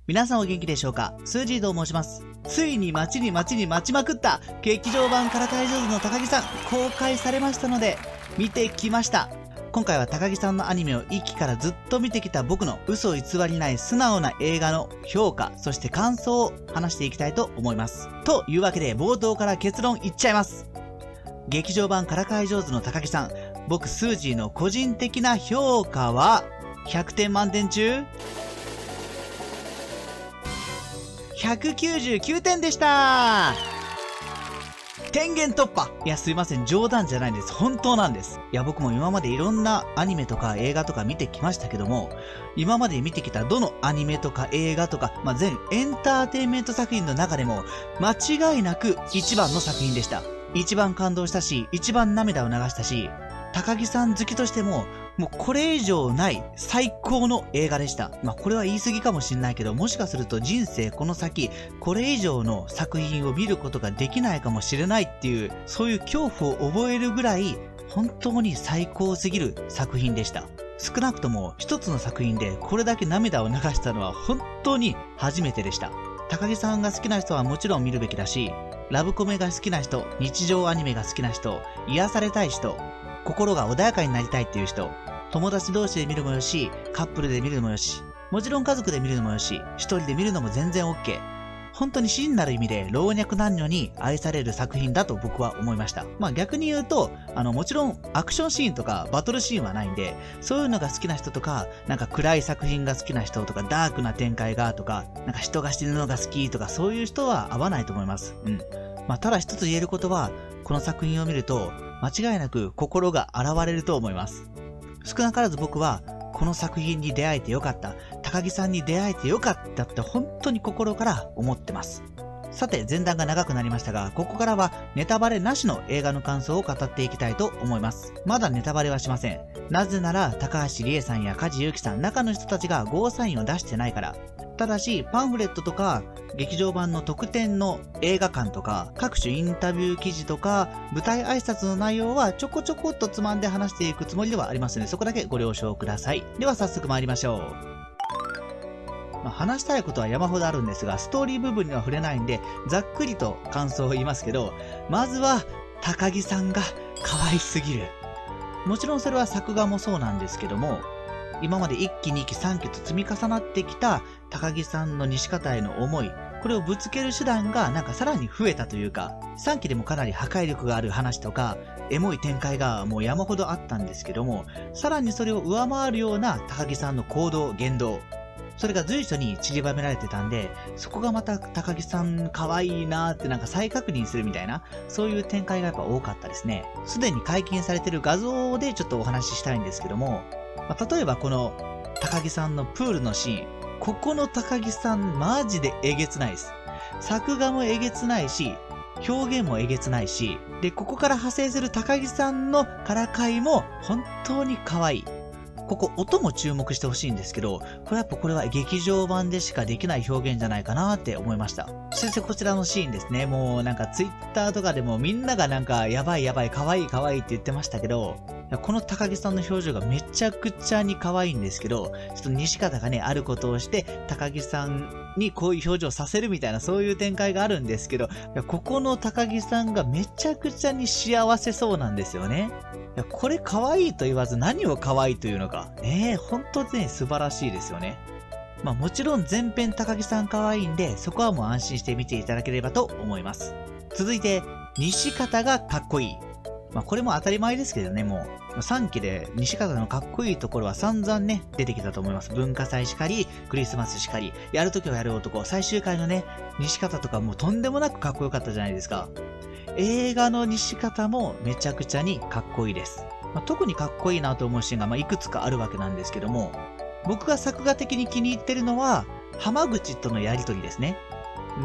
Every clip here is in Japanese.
皆さんお元気でしょうか？スージーと申します。ついに待ちまくった劇場版からかい上手の高木さん公開されましたので見てきました。今回は高木さんのアニメを1期からずっと見てきた僕の嘘偽りない素直な映画の評価、そして感想を話していきたいと思います。というわけで冒頭から結論いっちゃいます。劇場版からかい上手の高木さん、僕スージーの個人的な評価は100点満点中199点でした。天元突破。いや、すいません。冗談じゃないんです。本当なんです。いや、僕も今までいろんなアニメとか映画とか見てきましたけども、今まで見てきたどのアニメとか映画とか、全エンターテインメント作品の中でも、間違いなく一番の作品でした。一番感動したし、一番涙を流したし、高木さん好きとしても、もうこれ以上ない最高の映画でした。これは言い過ぎかもしんないけど、もしかすると人生この先、これ以上の作品を見ることができないかもしれないっていう、そういう恐怖を覚えるぐらい、本当に最高すぎる作品でした。少なくとも一つの作品でこれだけ涙を流したのは本当に初めてでした。高木さんが好きな人はもちろん見るべきだし、ラブコメが好きな人、日常アニメが好きな人、癒されたい人、心が穏やかになりたいっていう人、友達同士で見るもよし、カップルで見るもよし、もちろん家族で見るのもよし、一人で見るのも全然 OK。本当に真なる意味で老若男女に愛される作品だと僕は思いました。逆に言うと、もちろんアクションシーンとかバトルシーンはないんで、そういうのが好きな人とか、なんか暗い作品が好きな人とか、ダークな展開がとか、なんか人が死ぬのが好きとか、そういう人は合わないと思います。ただ一つ言えることは、この作品を見ると、間違いなく心が洗われると思います。少なからず僕は、この作品に出会えてよかった、高木さんに出会えてよかったって本当に心から思ってます。さて、前段が長くなりましたが、ここからはネタバレなしの映画の感想を語っていきたいと思います。まだネタバレはしません。なぜなら、高橋理恵さんや梶裕貴さん、中の人たちがゴーサインを出してないから。ただし、パンフレットとか、劇場版の特典の映画館とか、各種インタビュー記事とか、舞台挨拶の内容はちょこちょこっとつまんで話していくつもりではありますので、そこだけご了承ください。では早速参りましょう。話したいことは山ほどあるんですが、ストーリー部分には触れないんで、ざっくりと感想を言いますけど、まずは、高木さんが可愛すぎる。もちろんそれは作画もそうなんですけども、今まで1期2期3期と積み重なってきた高木さんの西方への思い、これをぶつける手段がなんかさらに増えたというか、3期でもかなり破壊力がある話とか、エモい展開がもう山ほどあったんですけども、さらにそれを上回るような高木さんの行動、言動、それが随所に散りばめられてたんで、そこがまた高木さん可愛いなーってなんか再確認するみたいな、そういう展開がやっぱ多かったですね。すでに解禁されてる画像でちょっとお話ししたいんですけども、例えばこの高木さんのプールのシーン、ここの高木さんマジでえげつないです。作画もえげつないし、表現もえげつないし、で、ここから派生する高木さんのからかいも本当に可愛い。ここ音も注目してほしいんですけど、これは劇場版でしかできない表現じゃないかなって思いました。そしてこちらのシーンですね。もうなんかツイッターとかでもみんながなんかやばい可愛いって言ってましたけど、この高木さんの表情がめちゃくちゃに可愛いんですけど、ちょっと西方がね、あることをして高木さんにこういう表情させるみたいなそういう展開があるんですけど、ここの高木さんがめちゃくちゃに幸せそうなんですよね。これ可愛いと言わず何を可愛いというのか。本当にね、素晴らしいですよね。もちろん全編高木さん可愛いんで、そこはもう安心して見ていただければと思います。続いて、西方がかっこいい。これも当たり前ですけどね、もう3期で西方のかっこいいところは散々ね、出てきたと思います。文化祭しかり、クリスマスしかり、やるときはやる男、最終回のね、西方とかもうとんでもなくかっこよかったじゃないですか。映画の西方もめちゃくちゃにかっこいいです。特にかっこいいなと思うシーンがいくつかあるわけなんですけども、僕が作画的に気に入ってるのは、浜口とのやりとりですね。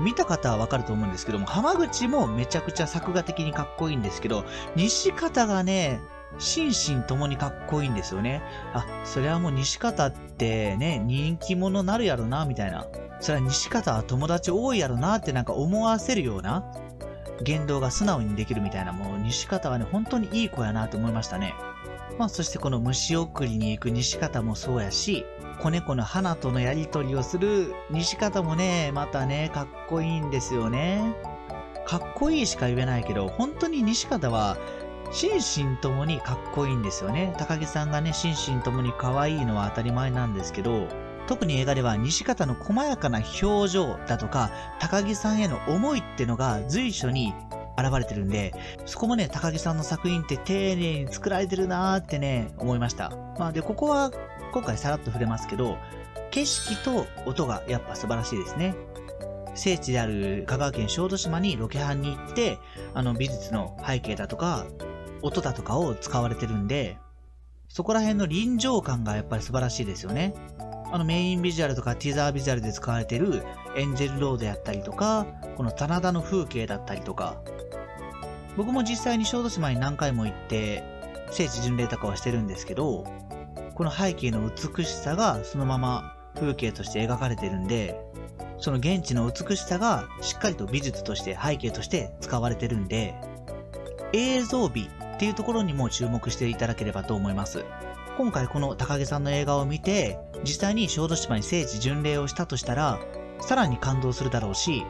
見た方はわかると思うんですけども、浜口もめちゃくちゃ作画的にかっこいいんですけど、西方がね、心身ともにかっこいいんですよね。それはもう西方ってね、人気者なるやろな、みたいな。それは西方は友達多いやろなってなんか思わせるような言動が素直にできるみたいな、もう西方はね、本当にいい子やなと思いましたね。そしてこの虫送りに行く西方もそうやし、子猫の花とのやりとりをする西方もね、またね、かっこいいんですよね。かっこいいしか言えないけど、本当に西方は、心身ともにかっこいいんですよね。高木さんがね、心身ともに可愛いのは当たり前なんですけど、特に映画では西方の細やかな表情だとか、高木さんへの思いってのが随所に現れてるんで、そこもね、高木さんの作品って丁寧に作られてるなーってね、思いました。で、ここは今回さらっと触れますけど、景色と音がやっぱ素晴らしいですね。聖地である香川県小豆島にロケハンに行って、美術の背景だとか、音だとかを使われてるんで、そこら辺の臨場感がやっぱり素晴らしいですよね。メインビジュアルとかティザービジュアルで使われてるエンジェルロードやったりとか、この棚田の風景だったりとか、僕も実際に小豆島に何回も行って、聖地巡礼とかはしてるんですけど、この背景の美しさがそのまま風景として描かれてるんで、その現地の美しさがしっかりと美術として背景として使われてるんで、映像美っていうところにも注目していただければと思います。今回この高木さんの映画を見て、実際に小豆島に聖地巡礼をしたとしたら、さらに感動するだろうし、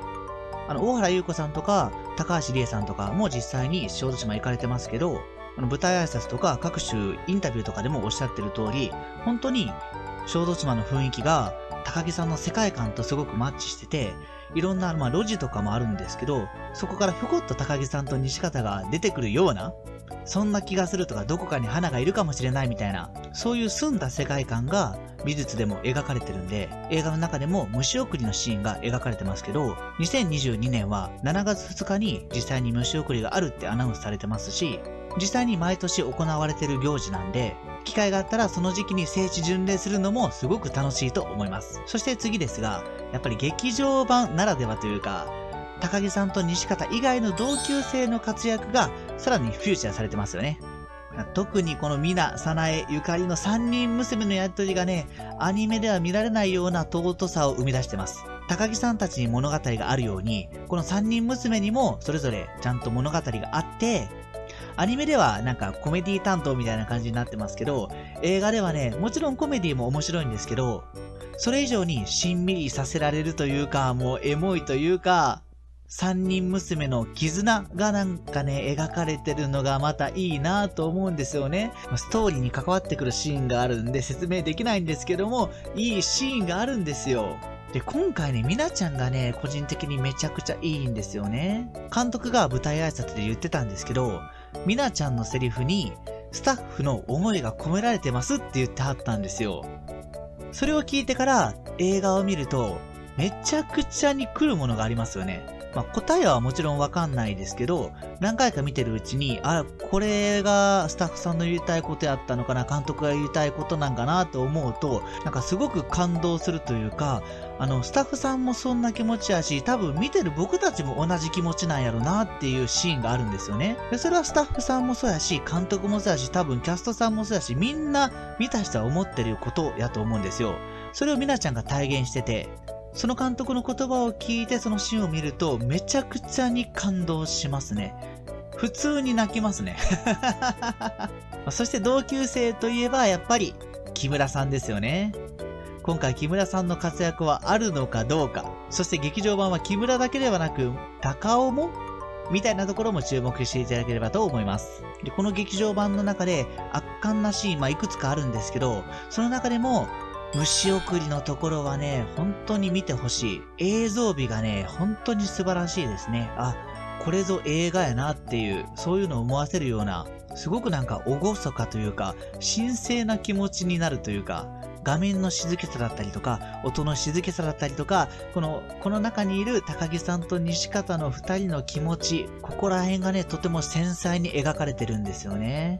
大原優子さんとか高橋理恵さんとかも実際に小豆島行かれてますけど、舞台挨拶とか各種インタビューとかでもおっしゃってる通り、本当に小豆島の雰囲気が高木さんの世界観とすごくマッチしてて、いろんな路地とかもあるんですけど、そこからひょこっと高木さんと西方が出てくるような、そんな気がするとか、どこかに花がいるかもしれないみたいな、そういう澄んだ世界観が美術でも描かれてるんで、映画の中でも虫送りのシーンが描かれてますけど、2022年は7月2日に実際に虫送りがあるってアナウンスされてますし、実際に毎年行われてる行事なんで、機会があったらその時期に聖地巡礼するのもすごく楽しいと思います。そして次ですが、やっぱり劇場版ならではというか、高木さんと西方以外の同級生の活躍がさらにフューチャーされてますよね。特にこのミナ、サナエ、ゆかりの3人娘のやりとりがね、アニメでは見られないような尊さを生み出してます。高木さんたちに物語があるように、この3人娘にもそれぞれちゃんと物語があって、アニメではなんかコメディ担当みたいな感じになってますけど、映画ではね、もちろんコメディも面白いんですけど、それ以上にしんみりさせられるというか、もうエモいというか、三人娘の絆がなんかね、描かれてるのがまたいいなと思うんですよね。ストーリーに関わってくるシーンがあるんで説明できないんですけども、いいシーンがあるんですよ。で、今回ね、みなちゃんがね、個人的にめちゃくちゃいいんですよね。監督が舞台挨拶で言ってたんですけど、みなちゃんのセリフに、スタッフの思いが込められてますって言ってはったんですよ。それを聞いてから映画を見ると、めちゃくちゃに来るものがありますよね。答えはもちろんわかんないですけど、何回か見てるうちに、これがスタッフさんの言いたいことやったのかな、監督が言いたいことなんかなと思うと、なんかすごく感動するというか、スタッフさんもそんな気持ちやし、多分見てる僕たちも同じ気持ちなんやろなっていうシーンがあるんですよね。でそれはスタッフさんもそうやし、監督もそうやし、多分キャストさんもそうやし、みんな見た人は思ってることやと思うんですよ。それをみなちゃんが体現してて、その監督の言葉を聞いてそのシーンを見るとめちゃくちゃに感動しますね。普通に泣きますね。そして同級生といえばやっぱり木村さんですよね。今回木村さんの活躍はあるのかどうか、そして劇場版は木村だけではなく高尾もみたいなところも注目していただければと思います。でこの劇場版の中で圧巻なシーン、いくつかあるんですけど、その中でも虫送りのところはね、本当に見てほしい。映像美がね、本当に素晴らしいですね。これぞ映画やなっていう、そういうのを思わせるような、すごくなんか厳かというか、神聖な気持ちになるというか、画面の静けさだったりとか、音の静けさだったりとか、この中にいる高木さんと西方の二人の気持ち、ここら辺がね、とても繊細に描かれてるんですよね。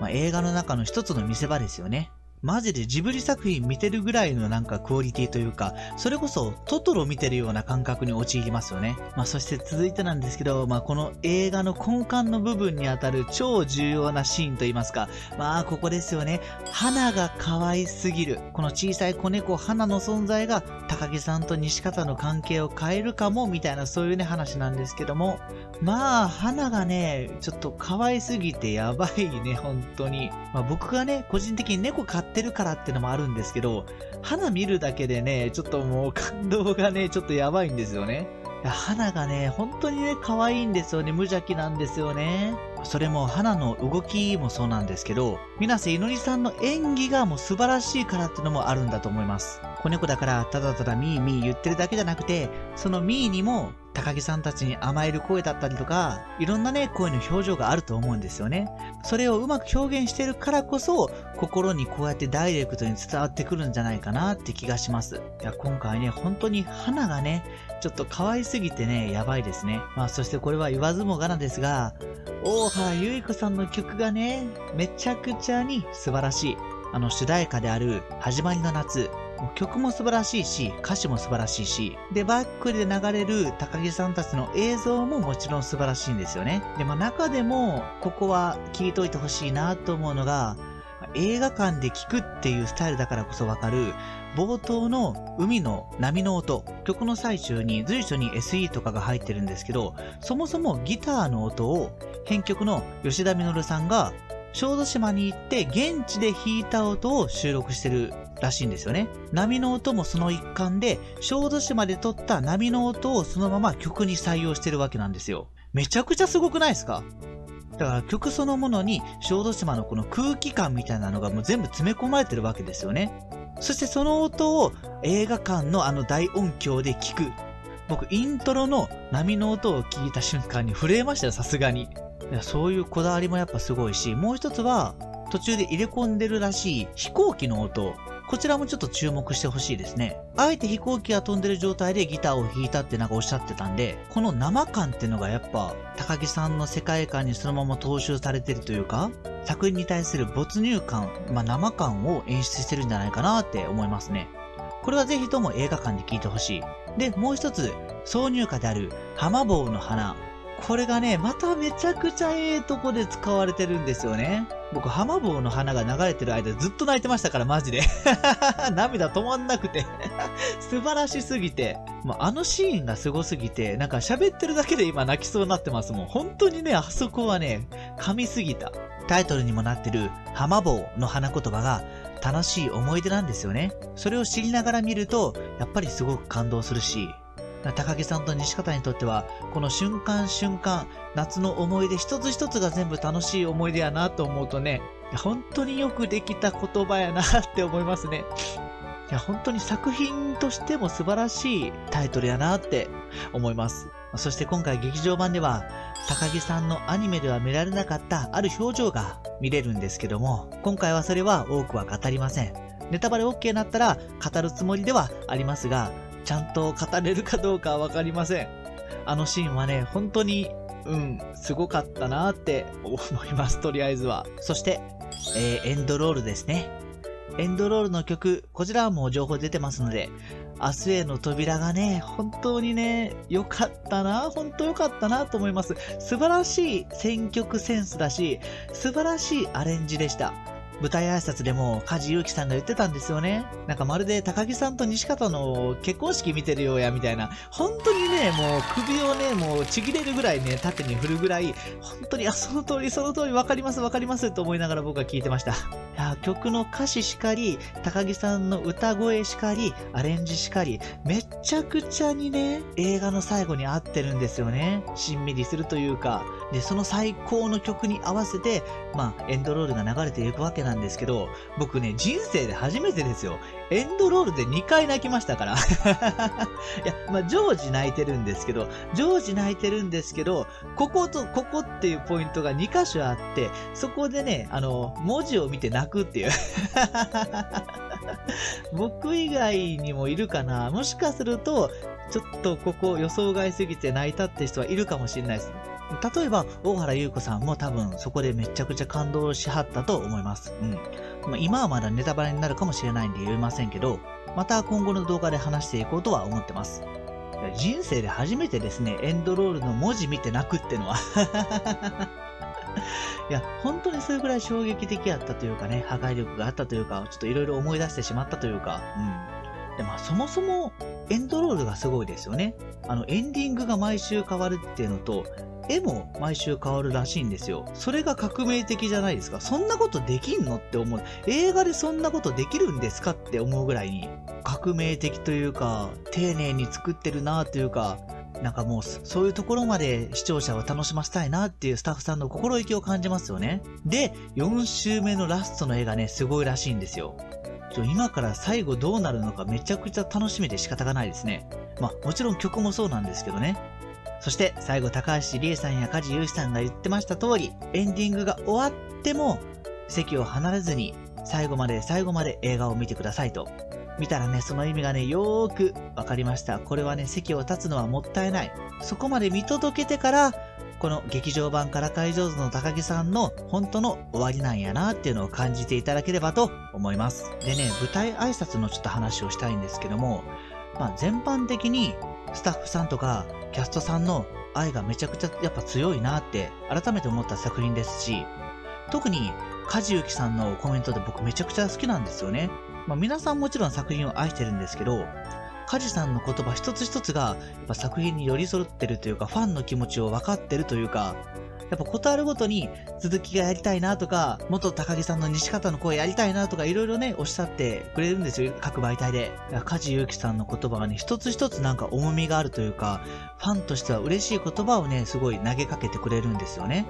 映画の中の一つの見せ場ですよね。マジでジブリ作品見てるぐらいのなんかクオリティというか、それこそトトロ見てるような感覚に陥りますよね。そして続いてなんですけど、この映画の根幹の部分にあたる超重要なシーンといいますか、ここですよね。花が可愛すぎる。この小さい子猫花の存在が高木さんと西方の関係を変えるかもみたいな、そういうね話なんですけども、花がねちょっと可愛すぎてやばいね、本当に。僕がね個人的に猫飼ってるからってのもあるんですけど、花見るだけでねちょっともう感動がねちょっとやばいんですよね。花がね本当にね可愛いんですよね。無邪気なんですよね。それも花の動きもそうなんですけど、水瀬いのりさんの演技がもう素晴らしいからっていうのもあるんだと思います。子猫だからただただミーミー言ってるだけじゃなくて、そのミーにも高木さんたちに甘える声だったりとか、いろんなね声の表情があると思うんですよね。それをうまく表現してるからこそ、心にこうやってダイレクトに伝わってくるんじゃないかなって気がします。今回ね本当に花がねちょっと可愛すぎてねやばいですね。そしてこれは言わずもがなですが、大原ゆい子さんの曲がねめちゃくちゃに素晴らしい。主題歌である始まりの夏、曲も素晴らしいし、歌詞も素晴らしいし、でバックで流れる高木さんたちの映像ももちろん素晴らしいんですよね。で中でもここは聞いといてほしいなと思うのが、映画館で聴くっていうスタイルだからこそわかる冒頭の海の波の音。曲の最中に随所に SE とかが入ってるんですけど、そもそもギターの音を編曲の吉田実さんが小豆島に行って現地で弾いた音を収録してるらしいんですよね。波の音もその一環で、小豆島で撮った波の音をそのまま曲に採用してるわけなんですよ。めちゃくちゃすごくないですか？だから曲そのものに小豆島のこの空気感みたいなのがもう全部詰め込まれてるわけですよね。そしてその音を映画館の大音響で聞く。僕イントロの波の音を聞いた瞬間に震えましたよ、さすがに。そういうこだわりもやっぱすごいし、もう一つは途中で入れ込んでるらしい飛行機の音。こちらもちょっと注目してほしいですね。あえて飛行機が飛んでる状態でギターを弾いたっておっしゃってたんで、この生感っていうのがやっぱ高木さんの世界観にそのまま踏襲されてるというか、作品に対する没入感、生感を演出してるんじゃないかなって思いますね。これはぜひとも映画館で聴いてほしい。で、もう一つ、挿入歌である浜坊の花。これがね、まためちゃくちゃとこで使われてるんですよね。僕、浜坊の花が流れてる間ずっと泣いてましたから、マジで。涙止まんなくて。素晴らしすぎて。あのシーンがすごすぎて、喋ってるだけで今泣きそうになってますもん。本当にね、あそこはね、噛みすぎた。タイトルにもなってる浜坊の花言葉が楽しい思い出なんですよね。それを知りながら見ると、やっぱりすごく感動するし、高木さんと西方にとっては、この瞬間瞬間、夏の思い出一つ一つが全部楽しい思い出やなと思うとね、本当によくできた言葉やなって思いますね。本当に作品としても素晴らしいタイトルやなって思います。そして今回劇場版では、高木さんのアニメでは見られなかったある表情が見れるんですけども、今回はそれは多くは語りません。ネタバレ OK になったら語るつもりではありますが、ちゃんと語れるかどうかはわかりません。あのシーンはね、本当に、すごかったなーって思います、とりあえずは。そして、エンドロールですね。エンドロールの曲、こちらはもう情報出てますので、明日への扉がね、本当にね、良かったな、本当良かったなと思います。素晴らしい選曲センスだし、素晴らしいアレンジでした。舞台挨拶でも梶裕貴さんが言ってたんですよね。まるで高木さんと西方の結婚式見てるようやみたいな。本当にね、もう首をね、もうちぎれるぐらいね、縦に振るぐらい、本当に、その通りわかりますと思いながら僕は聞いてました。曲の歌詞しかり、高木さんの歌声しかり、アレンジしかり、めちゃくちゃにね、映画の最後に合ってるんですよね。しんみりするというか。で、その最高の曲に合わせて、エンドロールが流れていくわけなんですけど、僕ね、人生で初めてですよ。エンドロールで2回泣きましたから。いや、常時泣いてるんですけど、こことここっていうポイントが2箇所あって、そこでね、文字を見て泣くっていう。僕以外にもいるかな。もしかすると、ちょっとここ予想外すぎて泣いたって人はいるかもしれないです。例えば、大原優子さんも多分そこでめちゃくちゃ感動しはったと思います。今はまだネタバレになるかもしれないんで言えませんけど、また今後の動画で話していこうとは思ってます。人生で初めてですね、エンドロールの文字見て泣くってのは。いや、本当にそれぐらい衝撃的やったというかね、破壊力があったというか、ちょっといろいろ思い出してしまったというか、で、そもそもエンドロールがすごいですよね。エンディングが毎週変わるっていうのと、絵も毎週変わるらしいんですよ。それが革命的じゃないですか。そんなことできんのって思う。映画でそんなことできるんですかって思うぐらいに、革命的というか、丁寧に作ってるなというか、なんかもうそういうところまで視聴者を楽しませたいなっていうスタッフさんの心意気を感じますよね。で、4週目のラストの絵がね、すごいらしいんですよ。今から最後どうなるのかめちゃくちゃ楽しみで仕方がないですね。もちろん曲もそうなんですけどね。そして最後高橋理恵さんや梶裕貴さんが言ってました通り、エンディングが終わっても席を離れずに最後まで映画を見てくださいと。見たらね、その意味がね、よーくわかりました。これはね、席を立つのはもったいない。そこまで見届けてから、この劇場版からかい上手の高木さんの本当の終わりなんやなっていうのを感じていただければと思います。でね、舞台挨拶のちょっと話をしたいんですけども、全般的にスタッフさんとかキャストさんの愛がめちゃくちゃやっぱ強いなって改めて思った作品ですし、特に梶裕貴さんのコメントで僕めちゃくちゃ好きなんですよね。皆さんもちろん作品を愛してるんですけど、梶さんの言葉一つ一つがやっぱ作品に寄り添ってるというか、ファンの気持ちを分かってるというか、やっぱことあるごとに続きがやりたいなとか、元高木さんの西方の声やりたいなとかいろいろね、おっしゃってくれるんですよ、各媒体で。梶裕貴さんの言葉がね、一つ一つなんか重みがあるというか、ファンとしては嬉しい言葉をね、すごい投げかけてくれるんですよね。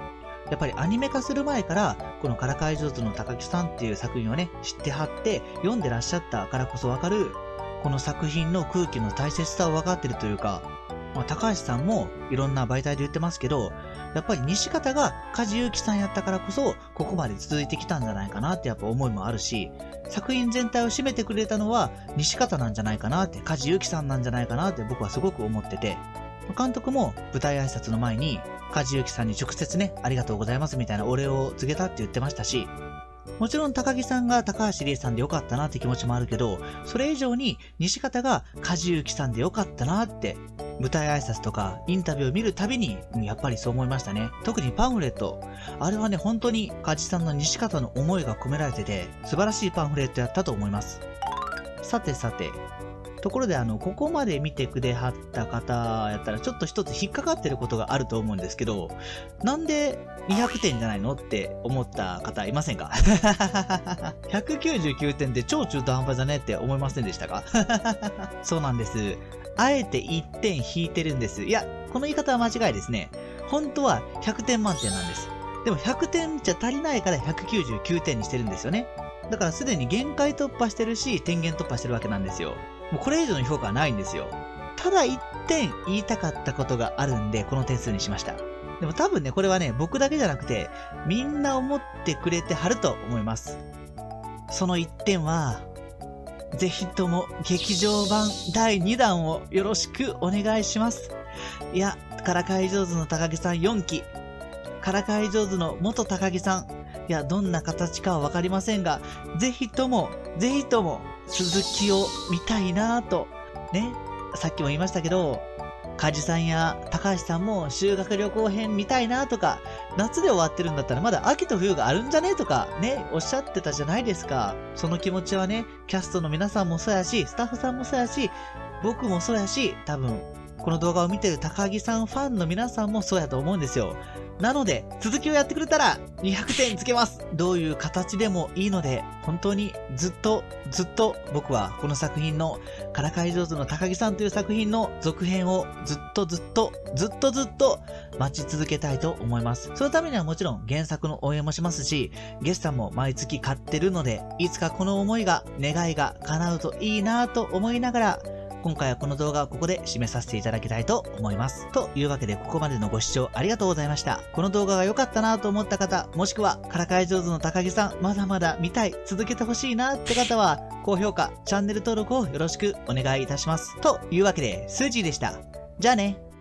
やっぱりアニメ化する前から、このからかい上手の高木さんっていう作品をね、知ってはって、読んでらっしゃったからこそわかる、この作品の空気の大切さを分かってるというか、高橋さんもいろんな媒体で言ってますけど、やっぱり西方が梶裕貴さんやったからこそ、ここまで続いてきたんじゃないかなってやっぱ思いもあるし、作品全体を占めてくれたのは西方なんじゃないかなって、梶裕貴さんなんじゃないかなって僕はすごく思ってて、監督も舞台挨拶の前に梶裕貴さんに直接ね、ありがとうございますみたいなお礼を告げたって言ってましたし、もちろん高木さんが高橋理恵さんでよかったなって気持ちもあるけど、それ以上に西方が梶裕貴さんでよかったなって、舞台挨拶とかインタビューを見るたびに、やっぱりそう思いましたね。特にパンフレット。あれはね、本当に梶さんの西方の思いが込められてて、素晴らしいパンフレットやったと思います。さてさて、ところでここまで見てくれはった方やったらちょっと一つ引っかかってることがあると思うんですけど、なんで200点じゃないのって思った方いませんか？ 199 点って超中途半端じゃねって思いませんでしたか？そうなんです。あえて1点引いてるんです。いや、この言い方は間違いですね。本当は100点満点なんです。でも100点じゃ足りないから199点にしてるんですよね。だからすでに限界突破してるし、天元突破してるわけなんですよ。もうこれ以上の評価はないんですよ。ただ1点言いたかったことがあるんで、この点数にしました。でも多分ね、これはね、僕だけじゃなくて、みんな思ってくれてはると思います。その1点は、ぜひとも劇場版第2弾をよろしくお願いします。いや、からかい上手の高木さん4期、からかい上手の元高木さん、いや、どんな形かはわかりませんが、ぜひとも、続きを見たいなぁと。ね、さっきも言いましたけど、梶さんや高橋さんも修学旅行編見たいなとか、夏で終わってるんだったらまだ秋と冬があるんじゃねとかね、おっしゃってたじゃないですか。その気持ちはね、キャストの皆さんもそうやし、スタッフさんもそうやし、僕もそうやし、多分、この動画を見てる高木さんファンの皆さんもそうやと思うんですよ。なので、続きをやってくれたら200点つけます。どういう形でもいいので、本当にずっと僕はこの作品のからかい上手の高木さんという作品の続編をずっと待ち続けたいと思います。そのためにはもちろん原作の応援もしますし、ゲストさんも毎月買ってるので、いつかこの思いが、願いが叶うといいなと思いながら、今回はこの動画をここで締めさせていただきたいと思います。というわけでここまでのご視聴ありがとうございました。この動画が良かったなと思った方、もしくはからかい上手の高木さん、まだまだ見たい、続けてほしいなって方は、高評価、チャンネル登録をよろしくお願いいたします。というわけで、スージーでした。じゃあね。